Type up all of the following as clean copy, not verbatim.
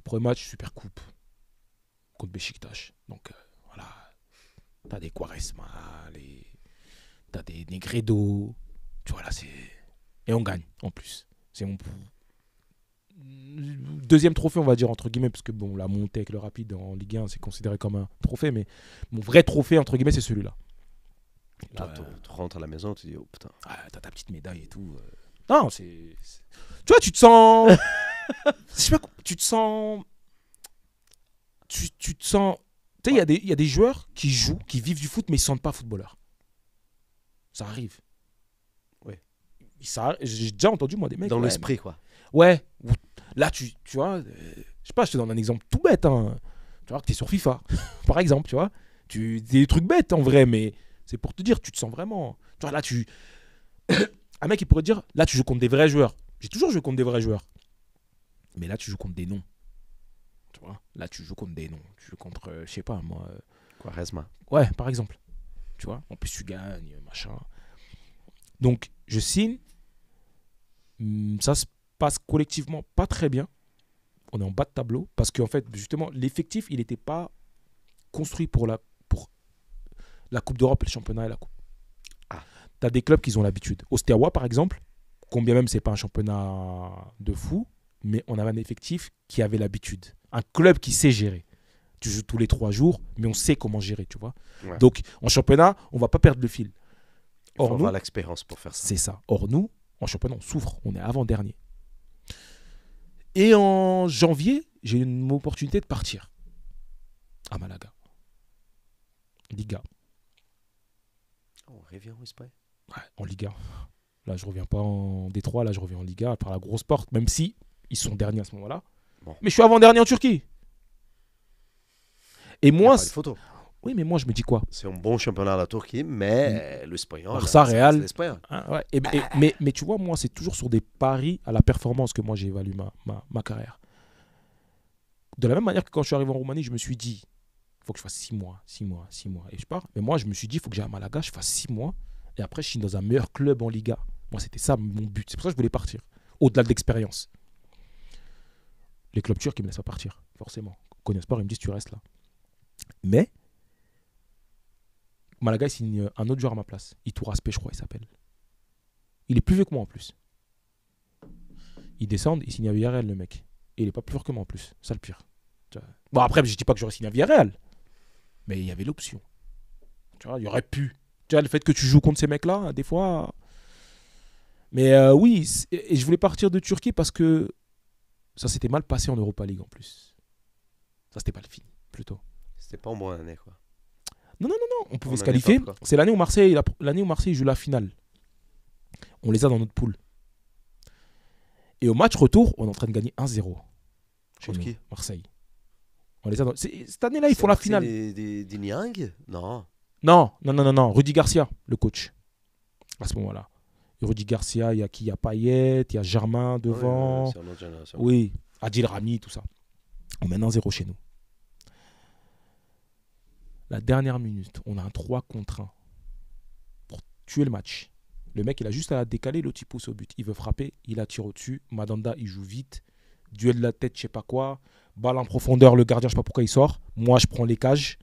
Premier match, Super Coupe contre Beşiktaş. Donc voilà, t'as des Quaresma, t'as des Negredo. Tu vois là, c'est. Et on gagne en plus. C'est mon deuxième trophée, on va dire, entre guillemets, parce que bon, la montée avec le Rapide en Ligue 1, c'est considéré comme un trophée, mais mon vrai trophée, entre guillemets, c'est celui-là. Là, tu rentres à la maison, tu dis, oh putain. Ah, t'as ta petite médaille et tout. Non, tu vois, tu te sens. Je sais pas, tu te sens. Tu te sens. Tu sais, il y a des joueurs qui jouent, qui vivent du foot, mais ils ne se sentent pas footballeurs. Ça arrive. Ouais. J'ai déjà entendu, moi, des mecs. Dans ouais, l'esprit, quoi. Ouais. Là, tu vois, je sais pas, je te donne un exemple tout bête. Hein. Tu vois que tu es sur FIFA, par exemple, tu vois. Des trucs bêtes en vrai, mais c'est pour te dire, tu te sens vraiment. Tu vois, là, un mec, il pourrait te dire, là, tu joues contre des vrais joueurs. J'ai toujours joué contre des vrais joueurs. Mais là, tu joues contre des noms. Tu vois, là, tu joues contre des noms. Tu joues contre, je sais pas, moi. Quaresma. Ouais, par exemple. Tu vois, en plus, tu gagnes, machin. Donc, je signe. Ça se passe collectivement pas très bien. On est en bas de tableau parce qu'en fait, justement, l'effectif, il n'était pas construit pour la Coupe d'Europe, le championnat et la Coupe. Ah. Tu as des clubs qui ont l'habitude. Au Steaua, par exemple, combien même c'est pas un championnat de fou, mais on avait un effectif qui avait l'habitude. Un club qui sait gérer. Tu joues tous les 3 jours, mais on sait comment gérer, tu vois. Ouais. Donc, en championnat, on va pas perdre le fil. Il faut avoir l'expérience pour faire ça. C'est ça. Or, nous, en championnat, on souffre. On est avant-dernier. Et en janvier, j'ai eu une opportunité de partir à Malaga. Liga. On revient en Espagne. Ouais, en Liga. Là, je reviens pas en Détroit, là, je reviens en Liga par la grosse porte, même si ils sont derniers à ce moment-là. Bon. Mais je suis avant-dernier en Turquie. Et moi. Photos. Oui, mais moi, je me dis quoi? C'est un bon championnat à la Turquie, mais l'Espagnol. Barça, Real. L'Espagnol. Ah, ouais. Mais tu vois, moi, c'est toujours sur des paris à la performance que moi, j'évalue ma carrière. De la même manière que quand je suis arrivé en Roumanie, je me suis dit, il faut que je fasse 6 mois. Et je pars. Mais moi, je me suis dit, il faut que j'aille à Malaga, je fasse 6 mois. Et après, je signe dans un meilleur club en Liga. Moi, c'était ça mon but. C'est pour ça que je voulais partir. Au-delà de l'expérience. Les clubs turcs, ils ne me laissent pas partir, forcément. Konyaspor, ils me disent, tu restes là. Mais, Malaga, il signe un autre joueur à ma place. Iturraspe, je crois, il s'appelle. Il est plus vieux que moi, en plus. Ils descendent, il signe à Villarreal, le mec. Et il est pas plus fort que moi, en plus. C'est ça le pire. Bon, après, je dis pas que j'aurais signé à Villarreal. Mais il y avait l'option. Tu vois, il y aurait pu. Tu vois, le fait que tu joues contre ces mecs-là, des fois. Mais oui, et je voulais partir de Turquie parce que ça s'était mal passé en Europa League en plus. Ça, c'était mal fini, plutôt. C'était pas une bonne année, quoi. Non, on pouvait se qualifier. C'est l'année où Marseille joue la finale. On les a dans notre poule. Et au match retour, on est en train de gagner 1-0. Contre qui? Marseille. On les a cette année-là, ils font la finale. Des Niang? Non. Non. Rudy Garcia, le coach. À ce moment-là. Et Rudy Garcia, il y a qui? Il y a Payet, il y a Germain devant. C'est une autre génération. Oui, Adil Rami, tout ça. On mène 1-0 chez nous. La dernière minute, on a un 3 contre 1 pour tuer le match. Le mec, il a juste à la décaler, l'autre il pousse au but. Il veut frapper, il attire au-dessus. Madanda, il joue vite. Duel de la tête, je sais pas quoi. Balle en profondeur, le gardien, je sais pas pourquoi il sort. Moi, je prends les cages.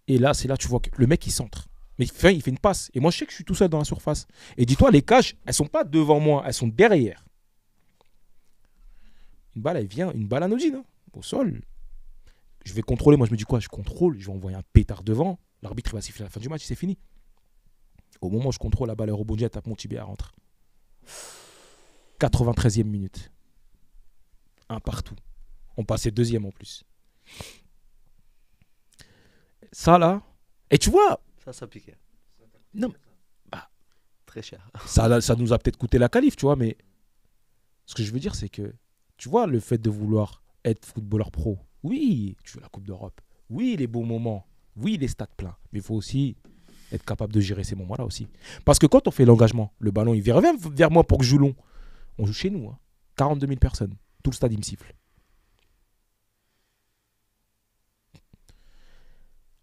Et là, c'est là tu vois que le mec, il centre. Mais il fait une passe. Et moi, je sais que je suis tout seul dans la surface. Et dis-toi, les cages, elles sont pas devant moi, elles sont derrière. Une balle, elle vient, une balle anodine, hein, au sol. Je vais contrôler. Moi, je me dis quoi? Je contrôle. Je vais envoyer un pétard devant. L'arbitre, il va siffler à la fin du match, c'est fini. Au moment où je contrôle, la balle rebondit, elle tape mon tibia, elle rentre. 93e minute. Un partout. On passait deuxième en plus. Ça, là. Et tu vois. Ça piquait. Non. Très cher. Ça nous a peut-être coûté la qualif, tu vois, mais ce que je veux dire, c'est que, tu vois, le fait de vouloir être footballeur pro, oui, tu veux la Coupe d'Europe, oui, les beaux moments, oui, les stades pleins, mais il faut aussi être capable de gérer ces moments-là aussi. Parce que quand on fait l'engagement, le ballon, il vient vers moi pour que je joue long. On joue chez nous, hein. 42 000 personnes. Tout le stade, il me siffle.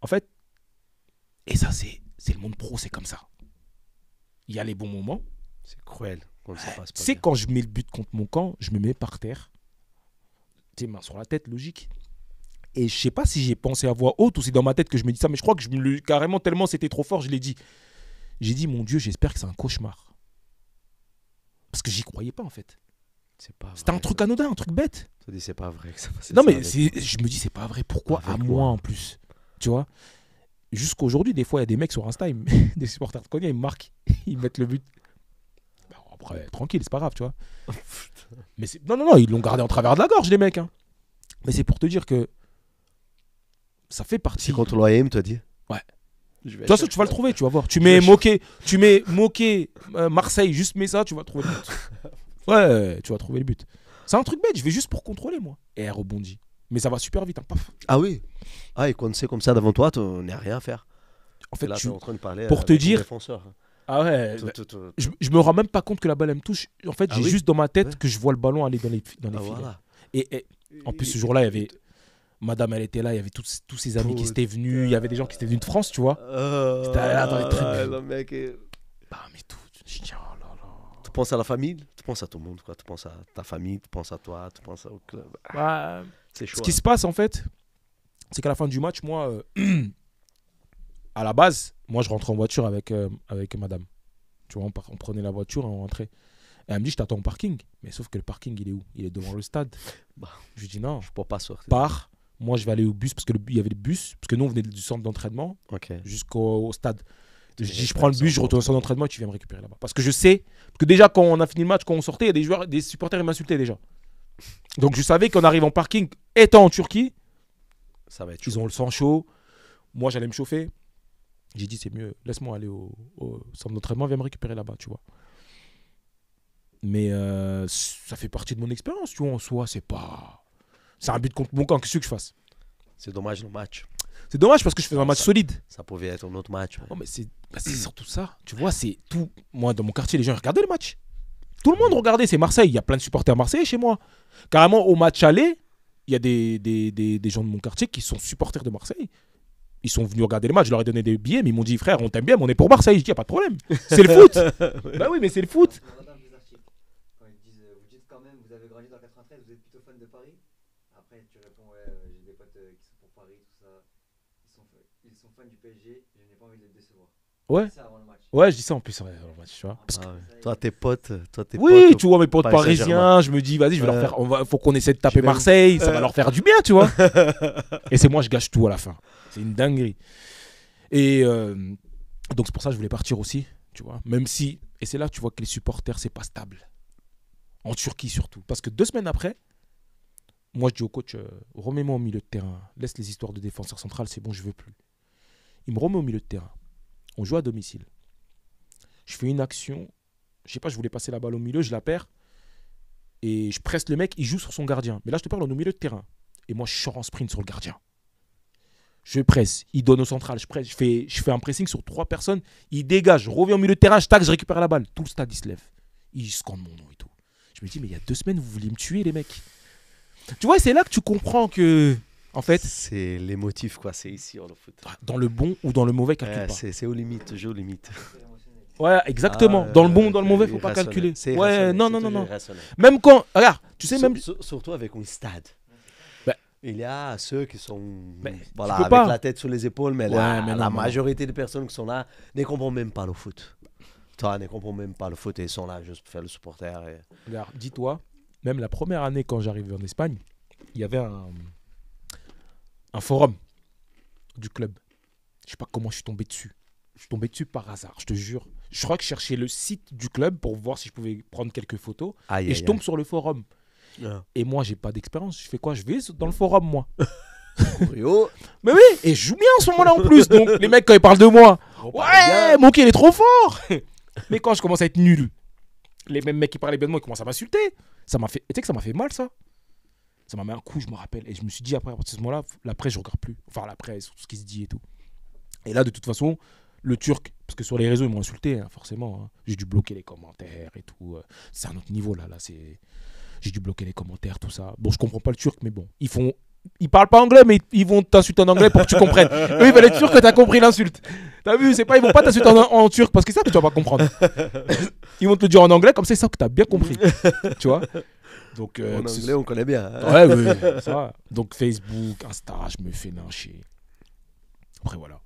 En fait, et ça, c'est le monde pro, c'est comme ça. Il y a les bons moments. C'est cruel quand ça passe pas C'est bien. quand je mets le but contre mon camp, je me mets par terre. tu sais, main sur la tête, logique. Et je sais pas si j'ai pensé à voix haute ou c'est dans ma tête que je me dis ça, mais je crois que carrément, tellement c'était trop fort, je l'ai dit. J'ai dit, mon Dieu, j'espère que c'est un cauchemar. Parce que j'y croyais pas, en fait. C'est pas C'était un vrai. truc anodin, un truc bête. Je te dis, c'est pas vrai que ça passe. Non, mais je me dis, c'est pas vrai. Pourquoi Avec à moi. moi, en plus? Tu vois? Jusqu'aujourd'hui, des fois, il y a des mecs sur Insta, des supporters de Konya, ils me marquent, ils mettent le but. Bah, après, tranquille, c'est pas grave, tu vois. Mais non, ils l'ont gardé en travers de la gorge, les mecs. Hein. Mais c'est pour te dire que ça fait partie. C'est contre l'OM, tu as dit? Ouais. Je vais De toute façon, tu vas le trouver, tu vas voir. Tu mets moqué Marseille, juste mets ça, tu vas trouver le but. Ouais, tu vas trouver le but. C'est un truc bête, je vais juste pour contrôler, moi. Et elle rebondit. Mais ça va super vite, hein. Paf. Ah oui. Ah, et quand c'est comme ça devant toi, on n'a rien à faire. En fait, Là, tu es en train de parler pour te avec ton dire- défenseur. Ah ouais, je me rends même pas compte que la balle elle me touche. En fait, Ah j'ai oui juste dans ma tête Ouais. que je vois le ballon aller dans les Ah, filets. voilà. Et en plus, ce jour-là, il y avait. Madame, elle était là, il y avait tous ses amis qui étaient venus, il y avait des gens qui étaient venus de France, tu vois. C'était là dans les tribunes. Le mec Bah, mais tout. Je dis, oh là là. Tu penses à la famille, tu penses à tout le monde, quoi. Tu penses à ta famille, tu penses à toi, tu penses au club. Bah, C'est chaud. ce qui se passe, en fait, c'est qu'à la fin du match, moi, à la base, moi, je rentrais en voiture avec madame. Tu vois, on prenait la voiture et on rentrait. Et elle me dit, je t'attends au parking. Mais sauf que le parking, il est où? Il est devant le stade. Bah, Je lui dis, non, Je peux pas sortir. pars. Moi, je vais aller au bus parce qu'il y avait le bus. Parce que nous, on venait du centre d'entraînement Ok. jusqu'au stade. Je Et dis, je après, prends le ça bus, je remonte. retourne au centre d'entraînement et tu viens me récupérer là-bas. Parce que je sais que déjà, quand on a fini le match, quand on sortait, il y a des joueurs, des supporters, ils m'insultaient déjà. Donc, je savais qu'on arrive en parking, étant en Turquie, Ça va être ils chaud. ont le sang chaud. Moi, j'allais me chauffer. J'ai dit, c'est mieux, laisse-moi aller au centre d'entraînement, viens me récupérer là-bas, tu vois. Mais ça fait partie de mon expérience, tu vois, en soi, c'est pas. C'est un but contre mon camp, qu'est-ce que je fasse? C'est dommage le match. C'est dommage parce que je faisais un match Ça- solide. Ça pouvait être un autre match. Non, mais c'est surtout ça. Tu vois, c'est tout. Moi, dans mon quartier, les gens ils regardaient le match. Tout le monde regardait. C'est Marseille. Il y a plein de supporters marseillais chez moi. Carrément, au match aller, il y a des gens de mon quartier qui sont supporters de Marseille. Ils sont venus regarder le match. Je leur ai donné des billets, mais ils m'ont dit, frère, on t'aime bien, mais on est pour Marseille. Je dis, y a pas de problème. C'est le foot. Bah oui, mais c'est le foot. Je regarde des articles. Quand ils disent, vous dites quand même, vous avez grandi dans le 93, vous êtes plutôt fan de Paris. Après, tu réponds, ouais, j'ai des potes qui sont pour Paris, tout ça. Ils sont fans du PSG, je n'ai pas envie de les décevoir. Ouais. C'est ça avant le match. Ouais, je dis ça en plus. Ouais, avant le match, tu vois. Parce que- Ah ouais. Toi, tes potes. oui, tu vois, mes potes Paris parisiens, Saint-Germain. je me dis, vas-y, je vais leur Ouais. faire. Faut qu'on essaie de taper vais- Marseille, ça va leur faire du bien, tu vois. Et c'est moi, je gâche tout à la fin. C'est une dinguerie. Et donc, c'est pour ça que je voulais partir aussi, tu vois. Même si. Et c'est là que tu vois que les supporters, c'est pas stable. En Turquie surtout. Parce que 2 semaines après, moi, je dis au coach, remets-moi au milieu de terrain. Laisse les histoires de défenseur central, c'est bon, je veux plus. Il me remet au milieu de terrain. On joue à domicile. Je fais une action. Je sais pas, je voulais passer la balle au milieu, je la perds. Et je presse le mec, il joue sur son gardien. Mais là, je te parle, on est au milieu de terrain. Et moi, je sors en sprint sur le gardien. Je presse, il donne au central, je presse, je fais un pressing sur 3 personnes, il dégage, je reviens au milieu de terrain, je tac, je récupère la balle. Tout le stade, il se lève. Il scande mon nom et tout. Je me dis, mais il y a 2 semaines, vous vouliez me tuer, les mecs. Tu vois, c'est là que tu comprends que, en fait, C'est les motifs, quoi. C'est ici, le foot. dans le bon ou dans le mauvais, calcule Ouais, pas. c'est aux limites, jeu aux limites. Ouais, exactement. Ah, dans le bon ou dans le mauvais, faut pas irrationnel. calculer. C'est Ouais, irrationnel, non, c'est non, non, toujours non. irrationnel. Même quand, regarde, tu sais, même. Surtout avec un stade. Bah. Il y a ceux qui sont Mais voilà, tu peux avec pas. la tête sur les épaules, mais, Ouais, mais non, la non. majorité des personnes qui sont là ne comprennent même pas le foot. Toi, ne comprennent même pas le foot et ils sont là juste pour faire le supporter. Et... Regarde, dis-toi, même la première année quand j'arrivais en Espagne, il y avait un forum du club. Je sais pas comment je suis tombé dessus. Je suis tombé dessus par hasard, je te jure. Je crois que je cherchais le site du club pour voir si je pouvais prendre quelques photos. Aïe, Et je tombe sur le forum. Ah. Et moi, j'ai pas d'expérience. Je fais quoi? Je vais dans le forum, moi. Yo, Mais oui, et je joue bien en ce moment-là en plus. Donc, les mecs, quand ils parlent de moi, ouais, mon il est trop fort. Mais quand je commence à être nul, les mêmes mecs qui parlaient bien de moi, ils commencent à m'insulter. Ça m'a fait, tu sais que ça m'a fait mal, ça. Ça m'a mis un coup, je me rappelle. Et je me suis dit, après, à partir de ce moment-là, la presse, je regarde plus. Enfin, la presse, tout ce qui se dit et tout. Et là, de toute façon, le Turc, parce que sur les réseaux, ils m'ont insulté, hein, forcément. Hein. J'ai dû bloquer les commentaires et tout. C'est un autre niveau, là. J'ai dû bloquer les commentaires, tout ça. Bon, je comprends pas le turc, mais bon. Ils parlent pas anglais, mais ils vont t'insulter en anglais pour que tu comprennes. Eux, ils veulent être sûrs que t'as compris l'insulte. T'as vu, c'est pas, ils vont pas t'insulter en turc parce qu'ils savent que tu vas pas comprendre. Ils vont te le dire en anglais, comme ça, ils savent que t'as bien compris. Tu vois? Donc, En que ce- anglais, on connaît bien. hein. Ouais, ouais, ça va. Donc Facebook, Insta, je me fais lyncher. Après, voilà.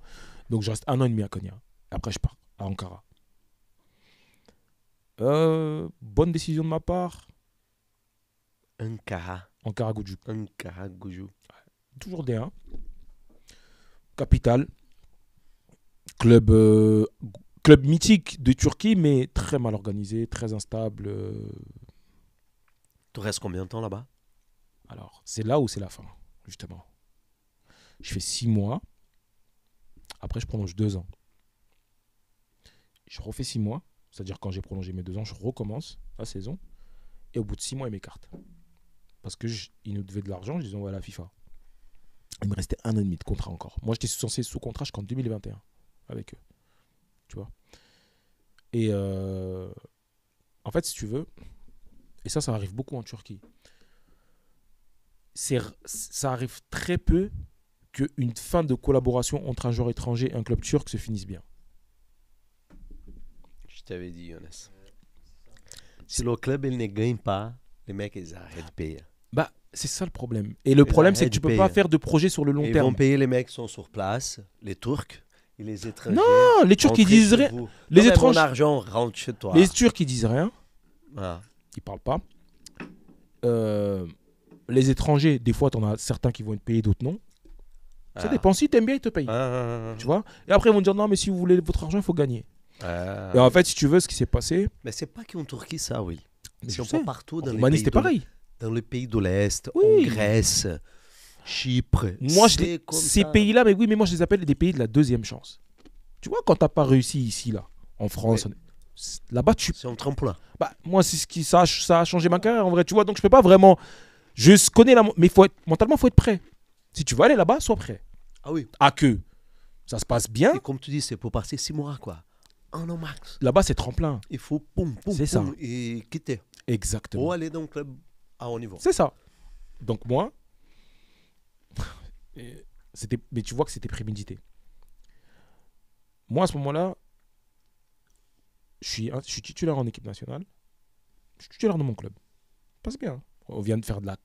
Donc, je reste 1 an et demi à Konya. Après, je pars à Ankara. Bonne décision de ma part. Ankara Gucuk. Ankara Guju. Toujours D1. Capitale. Club, club mythique de Turquie, mais très mal organisé, très instable. Tu restes combien de temps là-bas? Alors, c'est là où c'est la fin, justement. Je fais 6 mois. Après, je prolonge 2 ans. Je refais 6 mois. C'est-à-dire, quand j'ai prolongé mes 2 ans, je recommence la saison. Et au bout de 6 mois, ils m'écartent. Parce qu'ils nous devaient de l'argent. Je les envoie à la FIFA. Il me restait 1 an et demi de contrat encore. Moi, j'étais censé sous contrat jusqu'en 2021 avec eux. Tu vois. Et en fait, si tu veux, et ça arrive beaucoup en Turquie, ça arrive très peu qu'une fin de collaboration entre un joueur étranger et un club turc se finisse bien. Je t'avais dit, Younes. Si le club il ne gagne pas, les mecs ils arrêtent de payer. Bah, c'est ça le problème. Et le Ils problème, c'est que arrêtent tu de peux pas payer. faire de projet sur le long Ils terme. vont payer les mecs qui sont sur place, les Turcs et les étrangers. Non, les Turcs, ils Rentrez disent chez rien. vous. Les Non, mais étrangers- mon argent rentre chez toi. Les Turcs, ils disent rien. Ah. Ils parlent pas. Les étrangers, des fois, t'en as certains qui vont être payés, d'autres non. Ça Ah. dépend. Si t'aimes bien, ils te payent. Tu vois. Et après, ils vont dire non, mais si vous voulez votre argent, il faut gagner. Ah. Et en fait, si tu veux, ce qui s'est passé. Mais c'est pas qu'en Turquie ça, oui. Mais Si je on sais. va partout En dans les Roumanie, pays c'était de pareil. dans les pays de l'Est, Oui. en Grèce, Chypre. Moi, c'est comme ces ça. pays-là, mais oui, mais moi, je les appelle des pays de la deuxième chance. Tu vois, quand t'as pas réussi ici, là, en France, là-bas, C'est un tremplin. bah, moi, c'est ce qui ça a changé ma carrière, en vrai. Tu vois, donc je peux pas vraiment. Je connais mais mentalement, faut être prêt. Si tu veux aller là-bas, sois prêt. Ah oui. À que ça se passe bien. Et comme tu dis, c'est pour passer 6 mois, quoi. Un an max. Là-bas, c'est tremplin. Il faut poum, poum, C'est ça. poum, et quitter. Exactement. Ou aller dans le club à haut niveau. C'est ça. Donc moi, mais tu vois que c'était prémédité. Moi, à ce moment-là, je suis titulaire en équipe nationale. Je suis titulaire de mon club. Ça passe bien. On vient de faire la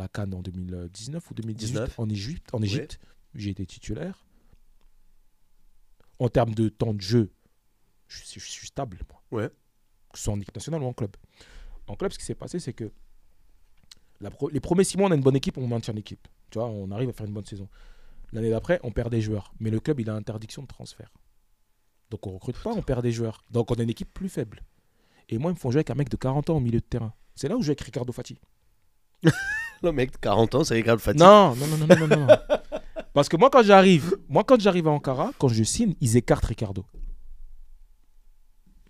CAN en 2019 ou 2018 19. en Égypte. En Égypte, j'ai été titulaire. En termes de temps de jeu, je suis stable, moi. Ouais. Que ce soit en équipe nationale ou en club. En club, ce qui s'est passé, c'est que les premiers 6 mois, on a une bonne équipe, on maintient l'équipe. Tu vois, on arrive à faire une bonne saison. L'année d'après, on perd des joueurs. Mais le club, il a interdiction de transfert. Donc on recrute pas, on perd des joueurs. Donc on a une équipe plus faible. Et moi, ils me font jouer avec un mec de 40 ans au milieu de terrain. C'est là où je joue avec Ricardo Fati. Le mec de 40 ans, c'est Ricardo Fati. Non. Parce que moi, quand j'arrive à Ankara, quand je signe, ils écartent Ricardo.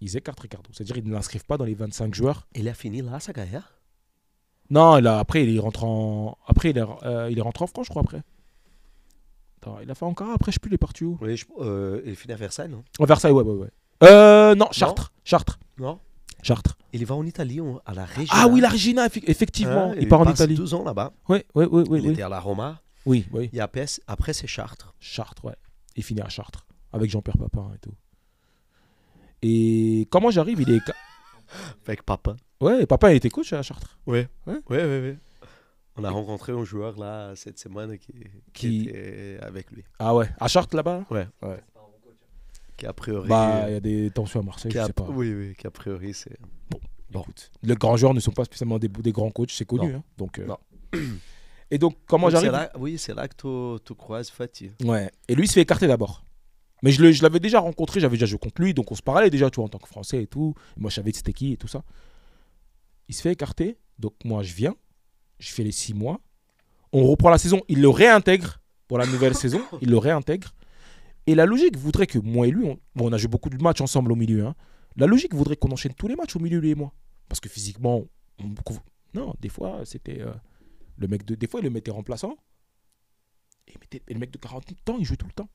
C'est-à-dire qu'ils ne l'inscrivent pas dans les 25 joueurs. Il a fini là, sa carrière. Non, là, après, il est rentré en France, je crois, après. Attends, il a fait Ankara, après, je sais plus, il est parti où. Oui, il finit à Versailles, non? En Versailles, ouais. Non, Chartres. Non. Chartres. Il va en Italie, à la Regina. Ah oui, la Regina, effectivement. Il part en passe Italie. 12 ans là-bas. Oui. Il était à la Roma. Oui. Et après c'est Chartres. Chartres, ouais. Il finit à Chartres. Avec Jean-Pierre Papin et tout. Et comment j'arrive, il est. Avec Papa. Ouais, Papin, il était coach à Chartres. Ouais. Ouais. On a rencontré un joueur là cette semaine qui était avec lui. Ah ouais, à Chartres là-bas. Ouais. C'est pas un bon coach. Qui a priori. Bah, il y a des tensions à Marseille, je sais pas. Oui, qui a priori c'est. Bon. Écoute, les grands joueurs ne sont pas spécialement des grands coachs, c'est connu. Non. Hein. Donc, Non. Et donc, comment j'arrive C'est là que tu croises Fati. Ouais. Et lui, il se fait écarter d'abord. Mais je l'avais déjà rencontré, j'avais déjà joué contre lui, donc on se parlait déjà, tu vois, en tant que Français et tout. Moi, je savais c'était qui et tout ça. Il se fait écarter, donc moi, je viens, je fais les 6 mois. On reprend la saison, il le réintègre pour la nouvelle saison, il le réintègre. Et la logique voudrait que moi et lui, on a joué beaucoup de matchs ensemble au milieu. Hein. La logique voudrait qu'on enchaîne tous les matchs au milieu, lui et moi. Parce que physiquement, non, des fois, c'était. Des fois, il le mettait remplaçant. Et le mec de 40 ans, il jouait tout le temps.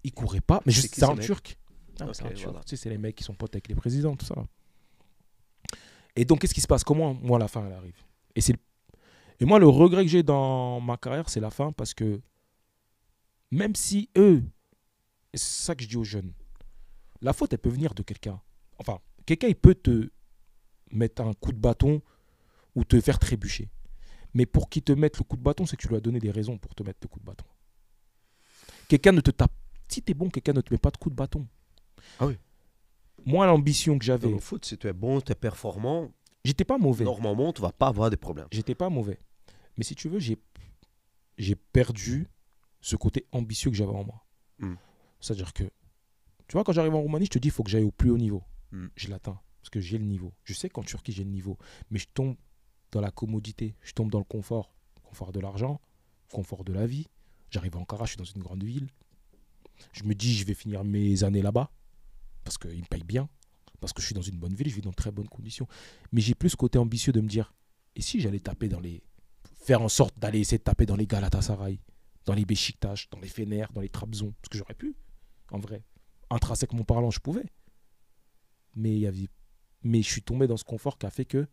Il courait pas. Mais C'est qui, c'est un ces mecs? Turc. Ah, Ok, c'est un Turc. voilà. Tu sais, c'est les mecs qui sont potes avec les présidents, tout ça. Là. Et donc, qu'est-ce qui se passe? Comment, moi, la fin, elle arrive? Et moi, le regret que j'ai dans ma carrière, c'est la fin. Parce que même si eux, et c'est ça que je dis aux jeunes, la faute, elle peut venir de quelqu'un. Enfin, quelqu'un, il peut te mettre un coup de bâton ou te faire trébucher. Mais pour qu'il te mette le coup de bâton, c'est que tu lui as donné des raisons pour te mettre le coup de bâton. Quelqu'un ne te tape. Si t'es bon, quelqu'un ne te met pas de coup de bâton. Ah oui. Moi, l'ambition que j'avais, Au foot, si tu es bon, tu es performant, j'étais pas mauvais. normalement, tu vas pas avoir des problèmes. J'étais pas mauvais. Mais si tu veux, j'ai perdu ce côté ambitieux que j'avais en moi. Mm. C'est-à-dire que, tu vois, quand j'arrive en Roumanie, je te dis, il faut que j'aille au plus haut niveau. Mm. Je l'atteins. Parce que j'ai le niveau. Je sais qu'en Turquie, j'ai le niveau. Mais je tombe dans la commodité. Je tombe dans le confort. Confort de l'argent, confort de la vie. J'arrive à Ankara, je suis dans une grande ville. Je me dis, je vais finir mes années là-bas. Parce qu'ils me payent bien. Parce que je suis dans une bonne ville, je vis dans de très bonnes conditions. Mais j'ai plus ce côté ambitieux de me dire, et si j'allais taper dans les... Faire en sorte d'aller essayer de taper dans les Galatasaray, dans les Beşiktaş, dans les Fener, dans les Trabzon. Parce que j'aurais pu, en vrai. Intrinsèquement parlant, je pouvais. Mais je suis tombé dans ce confort qui a fait que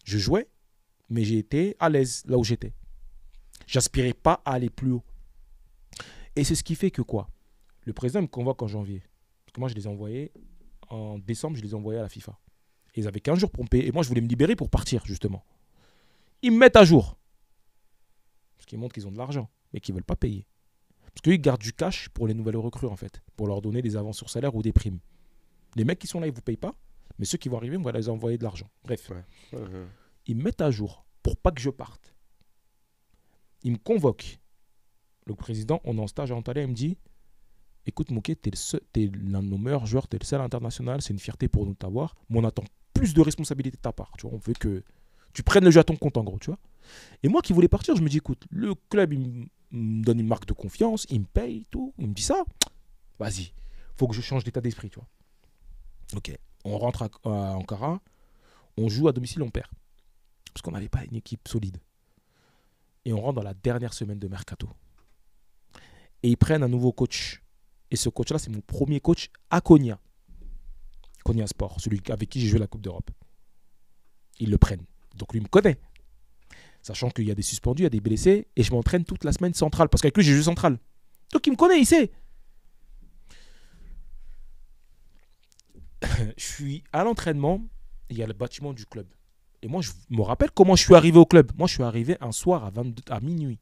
je jouais, mais j'ai été à l'aise là où j'étais. J'aspirais pas à aller plus haut. Et c'est ce qui fait que quoi? Le président me convoque en janvier. Parce que moi, je les ai envoyés en décembre, je les ai envoyés à la FIFA. Et ils avaient 15 jours pour me payer. Et moi, je voulais me libérer pour partir, justement. Ils me mettent à jour. Parce qu'ils montrent qu'ils ont de l'argent, mais qu'ils ne veulent pas payer. Parce qu'ils gardent du cash pour les nouvelles recrues, en fait. Pour leur donner des avances sur salaire ou des primes. Les mecs qui sont là, ils ne vous payent pas. Mais ceux qui vont arriver, on va les envoyer de l'argent. Bref. Ouais. Ils me mettent à jour pour pas que je parte. Ils me convoquent. Le président, on est en stage à Antalya, il me dit, écoute Mouké, t'es l'un de nos meilleurs joueurs, t'es le seul international, c'est une fierté pour nous de t'avoir, mais on attend plus de responsabilités de ta part. Tu vois, on veut que tu prennes le jeu à ton compte en gros, tu vois. Et moi qui voulais partir, je me dis, écoute, le club, me donne une marque de confiance, il me paye, tout, il me dit ça, vas-y, faut que je change d'état d'esprit, tu vois. Ok, on rentre à Ankara, on joue à domicile, on perd. Parce qu'on n'avait pas une équipe solide. Et on rentre dans la dernière semaine de Mercato. Et ils prennent un nouveau coach. Et ce coach-là, c'est mon premier coach à Konya. Konya Sport, celui avec qui j'ai joué la Coupe d'Europe. Ils le prennent. Donc lui me connaît. Sachant qu'il y a des suspendus, il y a des blessés. Et je m'entraîne toute la semaine centrale. Parce qu'avec lui, j'ai joué central. Donc il me connaît, il sait. Je suis à l'entraînement. Il y a le bâtiment du club. Et moi, je me rappelle comment je suis arrivé au club. Moi, je suis arrivé un soir à minuit.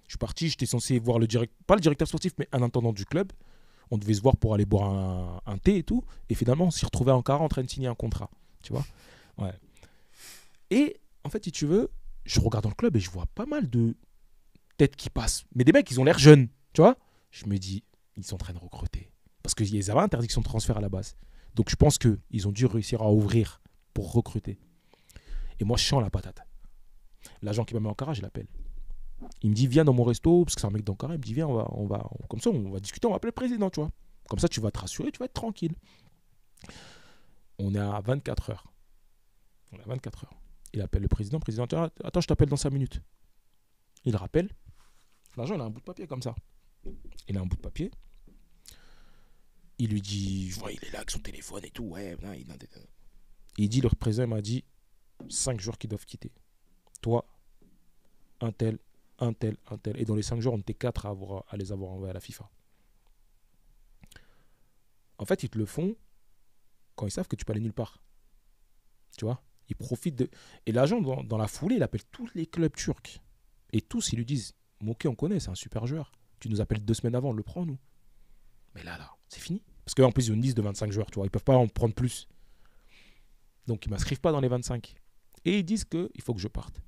Je suis parti, j'étais censé voir pas le directeur sportif, mais un intendant du club. On devait se voir pour aller boire un thé et tout. Et finalement, on s'est retrouvé à Ankara en train de signer un contrat. Tu vois? Ouais. Et en fait, si tu veux, je regarde dans le club et je vois pas mal de têtes qui passent. Mais des mecs, ils ont l'air jeunes. Tu vois? Je me dis, ils sont en train de recruter. Parce qu'ils avaient interdiction de transfert à la base. Donc je pense qu'ils ont dû réussir à ouvrir pour recruter. Et moi, je sens la patate. L'agent qui m'a mis en Ankara, je l'appelle. Il me dit, viens dans mon resto, parce que c'est un mec d'Ankara. Il me dit, viens, comme ça, on va discuter, on va appeler le président, tu vois. Comme ça, tu vas te rassurer, tu vas être tranquille. On est à 24 heures. On est à 24 heures. Il appelle le président. Le président, attends, je t'appelle dans 5 minutes. Il rappelle. L'agent, il a un bout de papier comme ça. Il a un bout de papier. Il lui dit, je vois, il est là avec son téléphone et tout. Ouais, il dit, le président m'a dit, 5 jours qui doivent quitter. Toi, un tel. Et dans les 5 jours, on était 4 à les avoir envoyés à la FIFA. En fait, ils te le font quand ils savent que tu peux aller nulle part. Tu vois? Ils profitent de... Et l'agent, dans la foulée, il appelle tous les clubs turcs. Et tous, ils lui disent, Mouké, on connaît, c'est un super joueur. Tu nous appelles 2 semaines avant, on le prend, nous. Mais là, c'est fini. Parce qu'en plus, ils ont une liste de 25 joueurs, tu vois. Ils ne peuvent pas en prendre plus. Donc, ils ne m'inscrivent pas dans les 25. Et ils disent qu'il faut que je parte.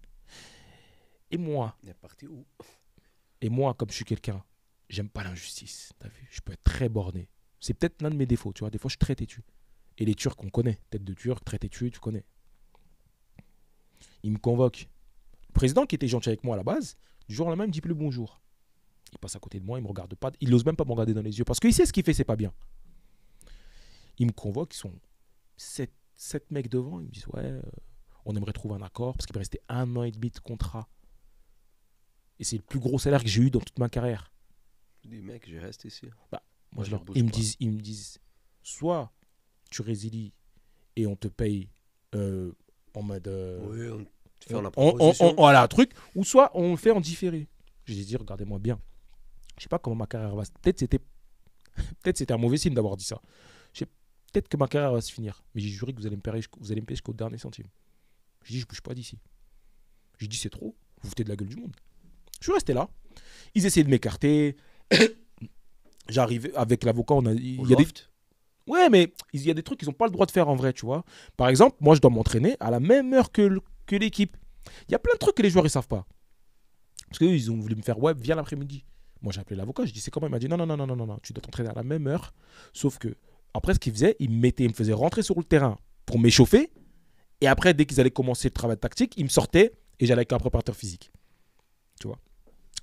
Et moi, il est parti où? Et moi, comme je suis quelqu'un, j'aime pas l'injustice. T'as vu? Je peux être très borné. C'est peut-être l'un de mes défauts, tu vois. Des fois, je suis très têtu. Et les Turcs, on connaît. Tête de Turc, très têtu, tu connais. Il me convoque. Le président, qui était gentil avec moi à la base, du jour au lendemain, il me dit plus bonjour. Il passe à côté de moi, il me regarde pas. Il n'ose même pas me regarder dans les yeux. Parce qu'il sait ce qu'il fait, c'est pas bien. Il me convoque, ils sont 7 mecs devant. Ils me disent, ouais, on aimerait trouver un accord. Parce qu'il me restait 1 an et demi de contrat. Et c'est le plus gros salaire que j'ai eu dans toute ma carrière. Je dis, mec, je reste ici. Moi, ils me disent, soit tu résilies et on te paye en mode... oui, on te fait la proposition. Voilà, un truc. Ou soit on le fait en différé. J'ai dit, regardez-moi bien. Je sais pas comment ma carrière va... Peut-être c'était un mauvais signe d'avoir dit ça. Peut-être que ma carrière va se finir. Mais j'ai juré que vous allez me payer jusqu'au dernier centime. Je dis, je bouge pas d'ici. J'ai dit, c'est trop, vous vous foutez de la gueule du monde. Je suis resté là. Ils essayaient de m'écarter. J'arrivais avec l'avocat, il y a des... Ouais, mais il y a des trucs qu'ils n'ont pas le droit de faire en vrai, tu vois. Par exemple, moi, je dois m'entraîner à la même heure que l'équipe. Il y a plein de trucs que les joueurs, ils savent pas. Parce qu'eux, ils ont voulu me faire, ouais, viens l'après-midi. Moi, j'ai appelé l'avocat, je dis, c'est comment? Il m'a dit, non, tu dois t'entraîner à la même heure. Sauf que, après, ce qu'il faisait, il me faisait rentrer sur le terrain pour m'échauffer. Et après, dès qu'ils allaient commencer le travail tactique, ils me sortaient et j'allais avec un préparateur physique. Tu vois.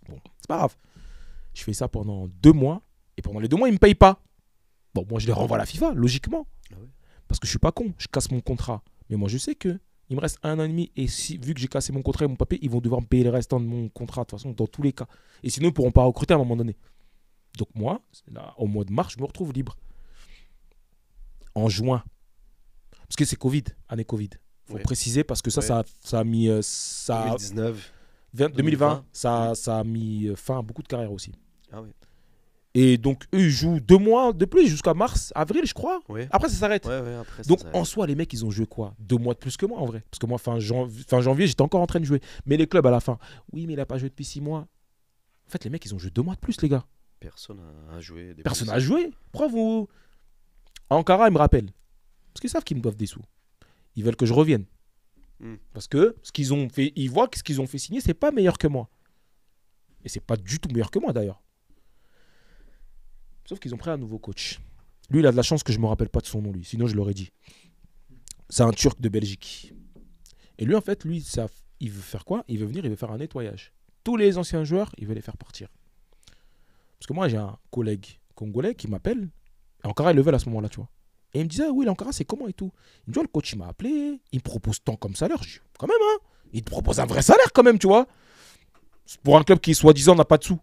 Bon, c'est pas grave. Je fais ça pendant 2 mois. Et pendant les 2 mois, ils ne me payent pas. Bon, moi, je les renvoie à la FIFA, logiquement. Ah oui. Parce que je suis pas con. Je casse mon contrat. Mais moi, je sais que il me reste 1 an et demi. Et vu que j'ai cassé mon contrat et mon papier, ils vont devoir me payer le restant de mon contrat, de toute façon, dans tous les cas. Et sinon, ils ne pourront pas recruter à un moment donné. Donc moi, là, au mois de mars, je me retrouve libre. En juin. Parce que c'est Covid, année Covid. Il faut préciser parce que ça a mis... 2019. 2020, ça a mis fin à beaucoup de carrières aussi. Ah oui. Et donc, eux, ils jouent 2 mois de plus jusqu'à mars, avril, je crois. Oui. Après, ça s'arrête. Ouais, après, Donc, en soi, les mecs, ils ont joué quoi? 2 mois de plus que moi, en vrai. Parce que moi, fin janvier, j'étais encore en train de jouer. Mais les clubs, à la fin, oui, mais il n'a pas joué depuis 6 mois. En fait, les mecs, ils ont joué 2 mois de plus, les gars. Personne n'a joué. Personne n'a joué. Pourquoi vous... Ankara, ils me rappellent. Parce qu'ils savent qu'ils me doivent des sous. Ils veulent que je revienne. Parce que ce qu'ils ont fait, ils voient que ce qu'ils ont fait signer, c'est pas meilleur que moi. Et c'est pas du tout meilleur que moi, d'ailleurs. Sauf qu'ils ont pris un nouveau coach. Lui, il a de la chance que je me rappelle pas de son nom, lui. Sinon, je l'aurais dit. C'est un Turc de Belgique. Et lui, en fait, il veut faire quoi? Il veut venir, il veut faire un nettoyage. Tous les anciens joueurs, il veut les faire partir. Parce que moi, j'ai un collègue congolais qui m'appelle. Et Ankara, il le veut à ce moment-là, tu vois. Et il me disait, oui, l'Ankara, c'est comment et tout. Il me dit, le coach, il m'a appelé. Il me propose tant comme salaire. Je dis, quand même, hein. Il te propose un vrai salaire, quand même, tu vois. Pour un club qui, soi-disant, n'a pas de sous.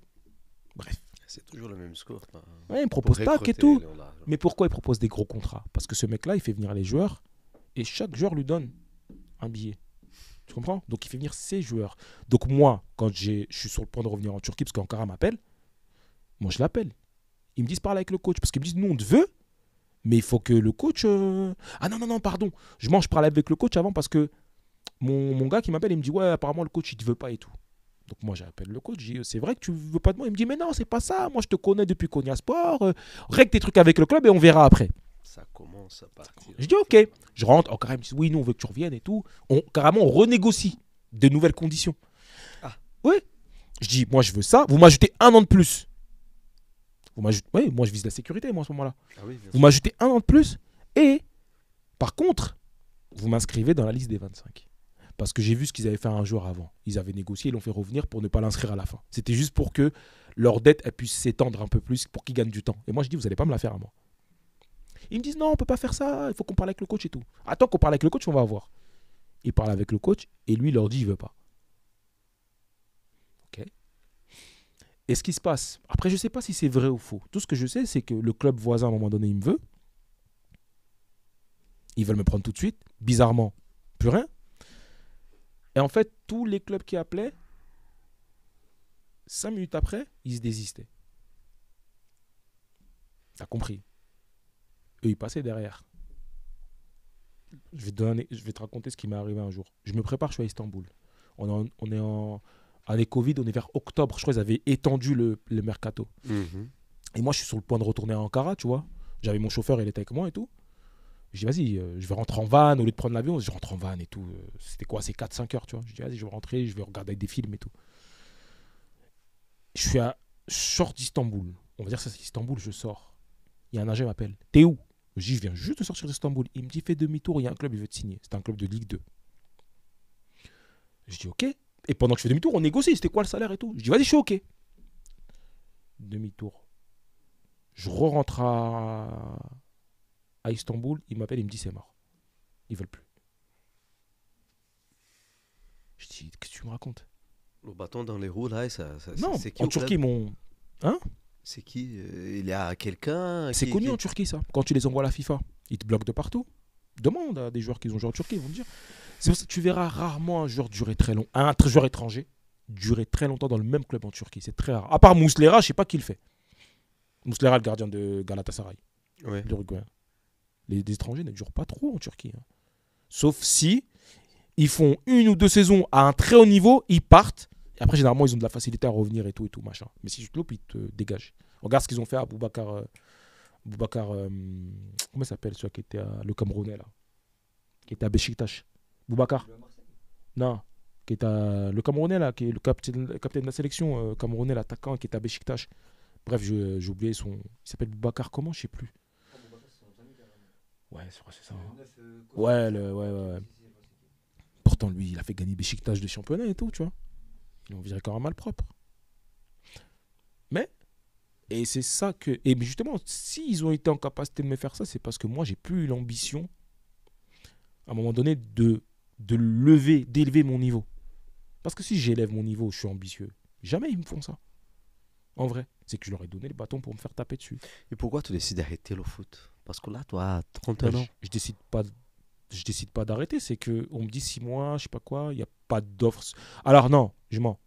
Bref. C'est toujours le même score. Ouais, il me propose tac et tout. Mais pourquoi il propose des gros contrats? Parce que ce mec-là, il fait venir les joueurs. Et chaque joueur lui donne un billet. Tu comprends? Donc, il fait venir ses joueurs. Donc, moi, quand je suis sur le point de revenir en Turquie, parce qu'Ankara m'appelle, moi, je l'appelle. Ils me disent, parle avec le coach. Parce qu'ils me disent, nous, on te veut. Mais il faut que le coach... Ah non, pardon. Je parle avec le coach avant parce que mon gars qui m'appelle, il me dit, ouais, apparemment, le coach, il te veut pas et tout. Donc moi, j'appelle le coach. Je dis, c'est vrai que tu veux pas de moi? Il me dit, mais non, c'est pas ça. Moi, je te connais depuis Konya Sport. Règle tes trucs avec le club et on verra après. Ça commence à partir. Je dis, ok. Je rentre. Oh, carrément, il me dit, oui, nous, on veut que tu reviennes et tout. Carrément, on renégocie de nouvelles conditions. Ah. Oui. Je dis, moi, je veux ça. Vous m'ajoutez 1 an de plus. Oui, moi je vise la sécurité, moi, à ce moment-là. Ah oui, vous m'ajoutez 1 an de plus et, par contre, vous m'inscrivez dans la liste des 25. Parce que j'ai vu ce qu'ils avaient fait un jour avant. Ils avaient négocié, ils l'ont fait revenir pour ne pas l'inscrire à la fin. C'était juste pour que leur dette elle puisse s'étendre un peu plus, pour qu'ils gagnent du temps. Et moi, je dis, vous n'allez pas me la faire à moi. Ils me disent, non, on ne peut pas faire ça, il faut qu'on parle avec le coach et tout. Attends qu'on parle avec le coach, on va voir. Ils parlent avec le coach et lui, il leur dit, il ne veut pas. Ok. Et ce qui se passe, après je ne sais pas si c'est vrai ou faux. Tout ce que je sais, c'est que le club voisin, à un moment donné, il me veut. Ils veulent me prendre tout de suite. Bizarrement, plus rien. Et en fait, tous les clubs qui appelaient, 5 minutes après, ils se désistaient. T'as compris? Eux, ils passaient derrière. Je vais te raconter ce qui m'est arrivé un jour. Je me prépare, je suis à Istanbul. On est en... Année Covid, on est vers octobre. Je crois qu'ils avaient étendu le mercato. Et moi, je suis sur le point de retourner à Ankara, tu vois. J'avais mon chauffeur, il était avec moi et tout. Je dis, vas-y, je vais rentrer en van. Au lieu de prendre l'avion, je rentre en van et tout. C'était quoi? C'est 4-5 heures, tu vois. Je dis, vas-y, je vais rentrer, je vais regarder des films et tout. Je sors d'Istanbul. On va dire ça, c'est Istanbul, je sors. Il y a un agent qui m'appelle. T'es où? Je dis, je viens juste de sortir d'Istanbul. Il me dit, fais demi-tour, il y a un club, il veut te signer. C'est un club de Ligue 2. Je dis, ok. Et pendant que je fais demi-tour, on négocie. C'était quoi le salaire et tout? Je dis, vas-y, je suis ok. Demi-tour. Je rentre à Istanbul. Il m'appelle, il me dit, c'est mort. Ils veulent plus. Je dis, qu'est-ce que tu me racontes? Le bâton dans les roues, là, non, c'est qui en Turquie, Hein? C'est qui? Il y a quelqu'un C'est connu en Turquie, ça. Quand tu les envoies à la FIFA, ils te bloquent de partout. Demande à des joueurs qui ont joué en Turquie, ils vont te dire. C'est pour ça que tu verras rarement un joueur durer très long. Un joueur étranger durer très longtemps dans le même club en Turquie. C'est très rare. À part Muslera, je ne sais pas qui le fait. Muslera, le gardien de Galatasaray. Ouais. L'Uruguayen. Les étrangers ne durent pas trop en Turquie. Hein. Sauf si ils font 1 ou 2 saisons à un très haut niveau, ils partent. Et après, généralement, ils ont de la facilité à revenir et tout, machin. Mais si tu te loupes, ils te dégagent. Regarde ce qu'ils ont fait à Boubacar. Comment il s'appelle celui qui était le Camerounais, là, qui était à Beşiktaş. Boubacar. Le Marseille. Non, qui est le Camerounais, là, qui est le capitaine de la sélection camerounais, l'attaquant, qui est à Beşiktaş. Bref, j'ai oublié son. Il s'appelle Boubacar, comment? Je sais plus. Ah, Boubacar, c'est son famille, carrément. Ouais, c'est vrai, c'est ça. Le neuf, Ouais, Costa, ouais. si, si, je vois c'est qui. Pourtant, lui, il a fait gagner Beşiktaş de championnat et tout, tu vois. Ils l'ont viré quand même mal propre. Mais, et c'est ça que. Et justement, s'ils ont été en capacité de me faire ça, c'est parce que moi, j'ai plus eu l'ambition, à un moment donné, d'élever mon niveau. Parce que si j'élève mon niveau, je suis ambitieux. Jamais ils me font ça. En vrai, c'est que je leur ai donné le bâton pour me faire taper dessus. Et pourquoi tu décides d'arrêter le foot? Parce que là, toi, 31 ans. Je décide pas d'arrêter, c'est que on me dit 6 mois, je sais pas quoi, il y a pas d'offre. Alors non, je mens.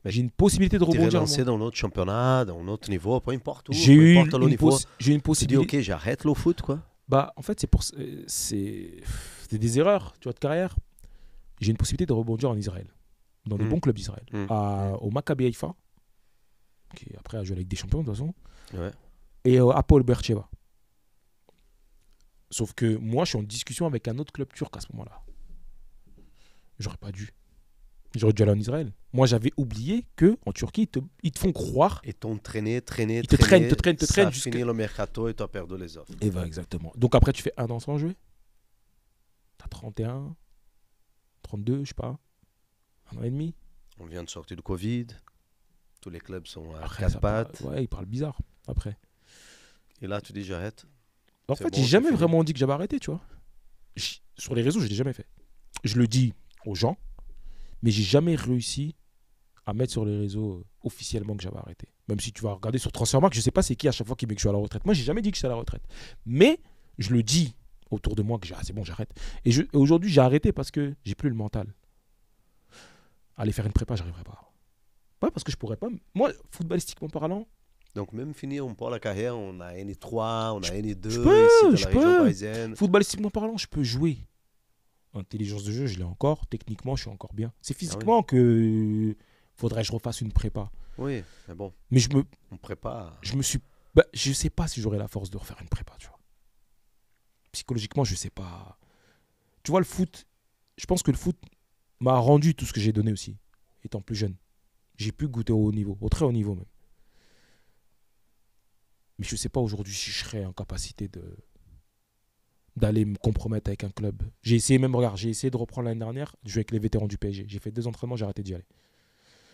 Mais J'ai une possibilité de Tu es rebondir. relancé dans notre championnat, dans notre niveau, peu importe où, J'ai peu eu importe le niveau. j'ai une Tu dis, possibilité. ok, j'arrête le foot, quoi. Bah, en fait, c'est des erreurs, tu vois, de carrière. J'ai une possibilité de rebondir en Israël, dans des Mm. bons clubs d'Israël, Mm. au Maccabi Haïfa, qui après a joué avec des champions de toute façon, Ouais. et au Hapoel Beersheva. Sauf que moi, je suis en discussion avec un autre club turc à ce moment-là. J'aurais pas dû. J'aurais dû aller en Israël. Moi, j'avais oublié que en Turquie, ils te font croire. Et t'ont traîné. Ils te traînent Ça a jusqu'à. fini le mercato et tu as perdu les offres. Et bah, exactement. Donc après, tu fais 1 an sans jouer. T'as 31, 32, je sais pas. 1 an et demi. On vient de sortir du Covid. Tous les clubs sont à Après, quatre ça parle- pattes. Ouais, ils parlent bizarre. Après. Et là, tu dis, j'arrête. En C'est fait, bon, j'ai c'est jamais fini. vraiment dit que j'avais arrêté, tu vois. Sur les réseaux, je l'ai jamais fait. Je le dis aux gens, mais j'ai jamais réussi à mettre sur les réseaux officiellement que j'avais arrêté. Même si tu vas regarder sur Transfermarkt, je sais pas c'est qui à chaque fois qui met que je suis à la retraite. Moi, j'ai jamais dit que j'étais à la retraite. Mais je le dis autour de moi que c'est bon, j'arrête. Et aujourd'hui, j'ai arrêté parce que j'ai plus le mental. Aller faire une prépa, j'arriverai pas. Ouais, parce que je pourrais pas. Moi, footballistiquement parlant, Donc, même fini, on part la carrière, on a N3, on a N2 je peux, ici dans je la région peux. parisienne. footballistiquement parlant, je peux jouer. Intelligence de jeu, je l'ai encore. Techniquement, je suis encore bien. C'est physiquement que faudrait que je refasse une prépa. Oui, mais bon, Mais on prépare. je sais pas si j'aurai la force de refaire une prépa, tu vois. Psychologiquement, je sais pas. Tu vois, le foot, je pense que le foot m'a rendu tout ce que j'ai donné aussi, étant plus jeune. J'ai pu goûter au haut niveau, au très haut niveau même. Mais je sais pas aujourd'hui si je serais en capacité d'aller me compromettre avec un club. J'ai essayé de reprendre l'année dernière, de jouer avec les vétérans du PSG. J'ai fait 2 entraînements, j'ai arrêté d'y aller.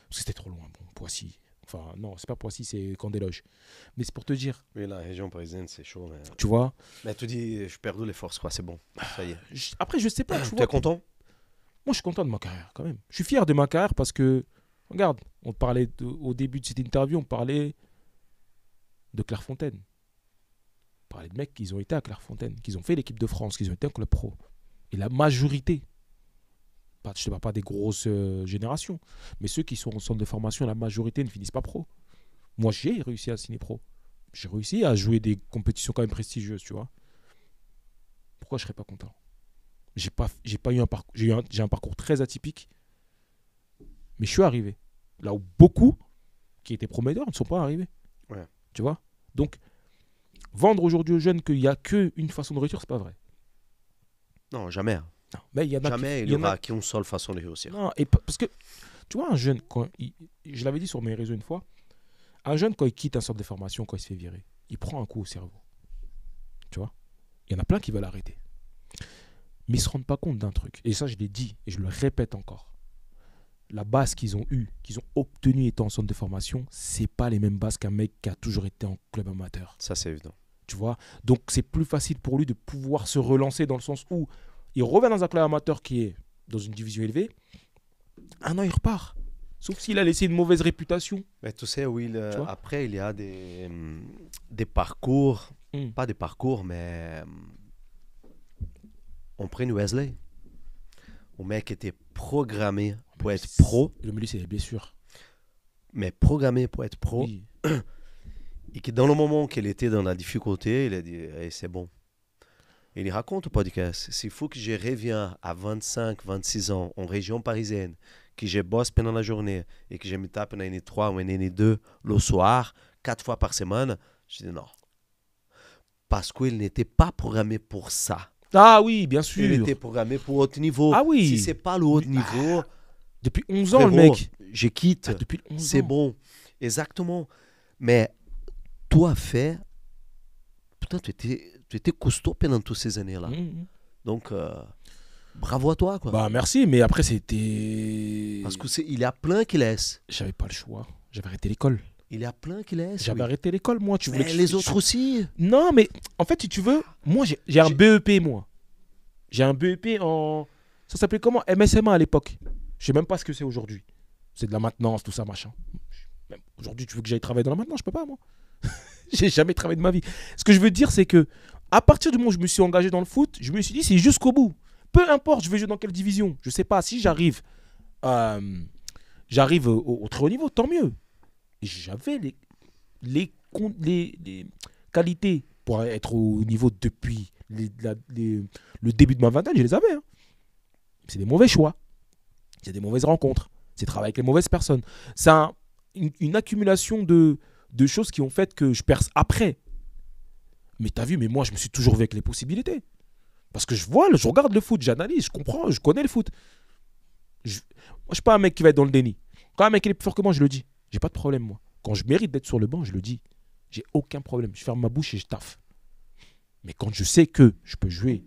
Parce que c'était trop loin. Bon, Poissy. Enfin, non, c'est pas Poissy, c'est Camp-des-Loges. Mais c'est pour te dire, Oui, la région parisienne, c'est chaud. Mais, tu vois. mais tu dis, je perds les forces, quoi, c'est bon. Ça y est. Après, je sais pas, tu Tu vois. es content? Moi, je suis content de ma carrière, quand même. Je suis fier de ma carrière parce que, regarde, on te parlait au début de cette interview, on parlait de Clairefontaine. On parlait de mecs qui ont été à Clairefontaine, qui ont fait l'équipe de France, qui ont été un club pro. Et la majorité, je ne te parle pas des grosses générations, mais ceux qui sont en centre de formation, la majorité ne finissent pas pro. Moi, j'ai réussi à signer pro. J'ai réussi à jouer des compétitions quand même prestigieuses, tu vois. Pourquoi je ne serais pas content? J'ai pas eu un parcours, j'ai un parcours très atypique, mais je suis arrivé. Là où beaucoup qui étaient prometteurs ne sont pas arrivés. Ouais. Tu vois? Donc, vendre aujourd'hui aux jeunes qu'il n'y a qu'une façon de réussir, c'est pas vrai. Non, jamais. Non, mais il y en a Jamais il y y en a- aura qu'une seule façon de réussir. Non, parce que, tu vois, un jeune, je l'avais dit sur mes réseaux une fois, un jeune, quand il quitte un centre de formation, quand il se fait virer, il prend un coup au cerveau. Tu vois? Il y en a plein qui veulent arrêter. Mais ils ne se rendent pas compte d'un truc. Et ça, je l'ai dit, et je le répète encore. La base qu'ils ont eue, qu'ils ont obtenue étant en centre de formation, c'est pas les mêmes bases qu'un mec qui a toujours été en club amateur. Ça, c'est évident. Tu vois? Donc, c'est plus facile pour lui de pouvoir se relancer dans le sens où il revient dans un club amateur qui est dans une division élevée. 1 an, il repart. Sauf s'il a laissé une mauvaise réputation. Mais tu sais, oui, Tu vois? après, il y a des parcours, Mm. pas des parcours, mais on prend Wesley. Le mec était programmé pour être pro, Le milieu, c'est les blessures. mais programmé pour être pro. Oui. Et que dans le moment qu'il était dans la difficulté, il a dit hey, c'est bon. Et il raconte au podcast, s'il faut que je revienne à 25, 26 ans en région parisienne, que je bosse pendant la journée et que je me tape une année 3 ou une année 2 le soir, 4 fois par semaine, je dis non. Parce qu'il n'était pas programmé pour ça. Ah oui, bien Il sûr. était programmé pour haut niveau. Ah oui. Si c'est pas le haut niveau, Depuis 11 ans, le frérot, mec. je quitte. Ah, depuis 11 C'est ans. bon. Exactement. Mais toi, fait, putain, tu étais costaud pendant toutes ces années-là. Mhm. Donc, bravo à toi, quoi. Bah merci, mais après c'était... Parce qu'il y a plein qui laissent. J'avais pas le choix. J'avais arrêté l'école. Il y a plein qui laissent. J'avais oui. arrêté l'école, moi. Tu voulais Mais que les autres aussi. Non, mais en fait, si tu veux, moi j'ai un BEP, moi. J'ai un BEP en... Ça s'appelait comment? MSMA à l'époque. Je sais même pas ce que c'est aujourd'hui. C'est de la maintenance, tout ça, machin. Même aujourd'hui, tu veux que j'aille travailler dans la maintenance? Je peux pas, moi. J'ai jamais travaillé de ma vie. Ce que je veux dire, c'est que à partir du moment où je me suis engagé dans le foot, je me suis dit, c'est jusqu'au bout. Peu importe, je vais jouer dans quelle division. Je sais pas, si j'arrive au très haut niveau, tant mieux. Et j'avais les qualités pour être au niveau depuis le début de ma vingtaine, je les avais. Hein. C'est des mauvais choix. C'est des mauvaises rencontres. C'est travailler avec les mauvaises personnes. C'est une accumulation de choses qui ont fait que je perce après. Mais t'as vu, mais moi, je me suis toujours vu avec les possibilités. Parce que je regarde le foot, j'analyse, je comprends, je connais le foot. Moi, je suis pas un mec qui va être dans le déni. Quand un mec il est plus fort que moi, je le dis. J'ai pas de problème, moi. Quand je mérite d'être sur le banc, je le dis. J'ai aucun problème. Je ferme ma bouche et je taffe. Mais quand je sais que je peux jouer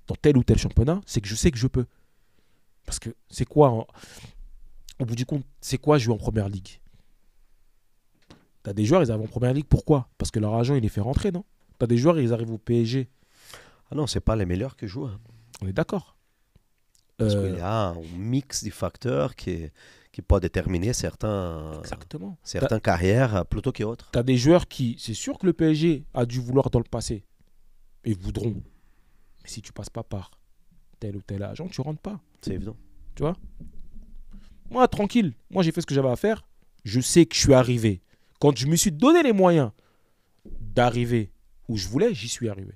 dans tel ou tel championnat, c'est que je sais que je peux. Parce que c'est quoi, au bout du compte, c'est quoi jouer en première ligue? T'as des joueurs, ils arrivent en première ligue, pourquoi? Parce que leur agent, il les fait rentrer, non? T'as des joueurs, ils arrivent au PSG. Ah non, c'est pas les meilleurs que jouent. Hein. On est d'accord. Parce qu'il y a un mix de facteurs qui peut déterminer certaines Exactement. carrières plutôt qu'autres. T'as des joueurs qui, c'est sûr que le PSG a dû vouloir dans le passé, et voudront. Mais si tu passes pas par tel ou tel agent, tu rentres pas. C'est évident. Tu vois? Moi, tranquille. Moi, j'ai fait ce que j'avais à faire. Je sais que je suis arrivé. Quand je me suis donné les moyens d'arriver où je voulais, j'y suis arrivé.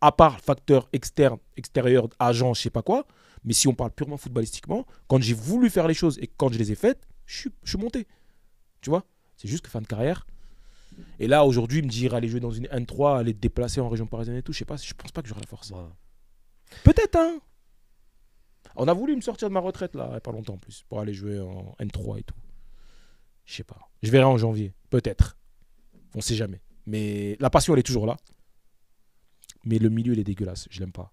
À part facteur externe, extérieur, agent, je sais pas quoi. Mais si on parle purement footballistiquement, quand j'ai voulu faire les choses et quand je les ai faites, je suis monté. Tu vois? C'est juste que fin de carrière. Et là, aujourd'hui, me dire aller jouer dans une N3, aller te déplacer en région parisienne et tout, je sais pas, je pense pas que j'aurai la force. Voilà. Peut-être, hein. On a voulu me sortir de ma retraite, là, il n'y a pas longtemps en plus, pour aller jouer en N3 et tout. Je sais pas. Je verrai en janvier. Peut-être. On sait jamais. Mais la passion, elle est toujours là. Mais le milieu, il est dégueulasse. Je l'aime pas.